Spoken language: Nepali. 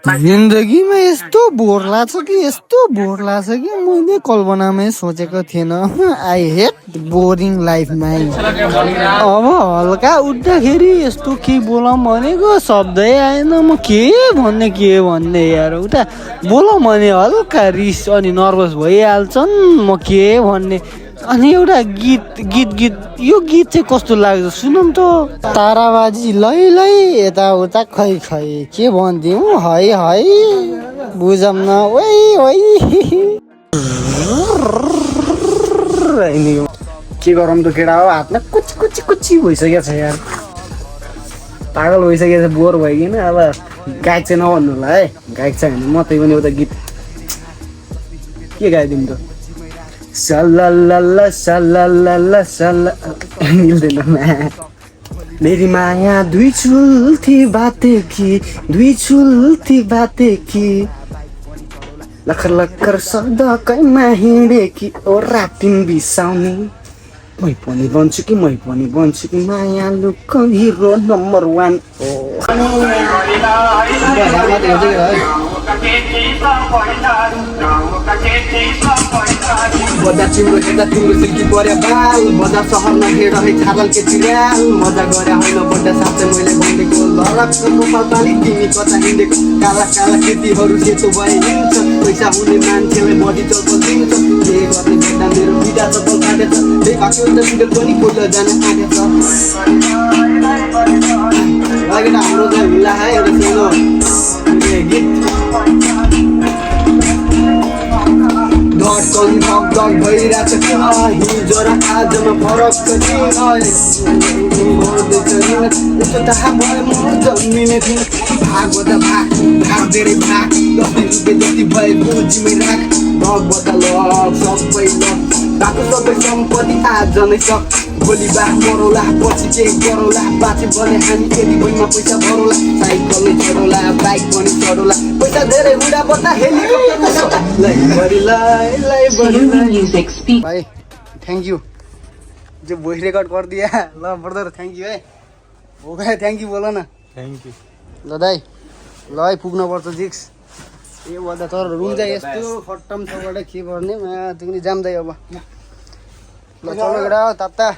जिन्दगीमा यस्तो बोर लाग्छ कि मैले कल्पनामै सोचेको थिएन। आई हेट बोरिङ लाइफमा। अब हल्का उठ्दाखेरि यस्तो के बोलौँ भनेको शब्दै आएन। म के भन्ने यार उता बोलौँ भने हल्का रिस अनि नर्भस भइहाल्छन्। म के भन्ने अनि एउटा गीत यो गीत चाहिँ कस्तो लाग्छ सुनौँ त। ताराबाजी लै यताउता खै के भनिदिउँ है बुझौँ न के गरौँ त केटा हो। हातमा कुची भइसकेको छ यार। पागल भइसकेको छ बोर भइकन। अब गायक चाहिँ नभन्नु होला है। गायक छ भने म त्यही पनि एउटा गीत के गाइदिउँ त। सल्ला मिल्दैन। मेरी माया दुई चुल्थी बाते की लखर शब्द कैमा हिँडे कि ओ रातिन बिसाउने। मै पनि बन्छु कि माया लुक हिरो नम्बर 1 बजार तिम्रो हेर्दा तिम्रो सिल्की पर्या बाल। बजार सहरमा हेर है छाडल के चिराल। मजा गरे होइन बड्डा साथै मैले भनेको लरकको गोपाल पानी तिमी कता हिँडेको। काला कृतिहरू सेतो भए हिँड्छ। पैसा हुने मान्छेलाई बढी चल्छ दिन्छ। के गर्ने भेट्दा मेरो बिदा चप्पल काटेछ। देखाएको एउटा सिडल पनि खोल्न जान आँटेछ। लागि हाम्रो चाहिँ हुला है एउटा सानो गीत। धक भइरहेछ किन हिजो र आजमा फरक यस्तो थाहा भयो म जन्मिने थिएँ। भाग धेरै भाग 10 रुपियाँ जति भएको जिम्मै राख। लग बता लग सबै लग भएको सबै सम्पत्ति आज नै सक। भोलि बाह मरौला पछि के गरौला। बाँचे भने हामी यदि भुइँमा पैसा भरौला। साइकल नै चढौला बाइक पनि चढौला। पैसा धेरै हुँदा बता भाई थैंक यू जो वॉइस रिकॉर्ड कर दिया। ल ब्रदर थैंक यू है। हो गयो थैंक यू बोल न। Thank you. ल दाइ ल है पुग्नु पर्छ जिक्स। ए भन्दा तर रुम चाहिँ यस्तो खट्टम छबाट के गर्ने त्यो पनि जाम दाइ अब। ल चल्नु केटा तात्ता।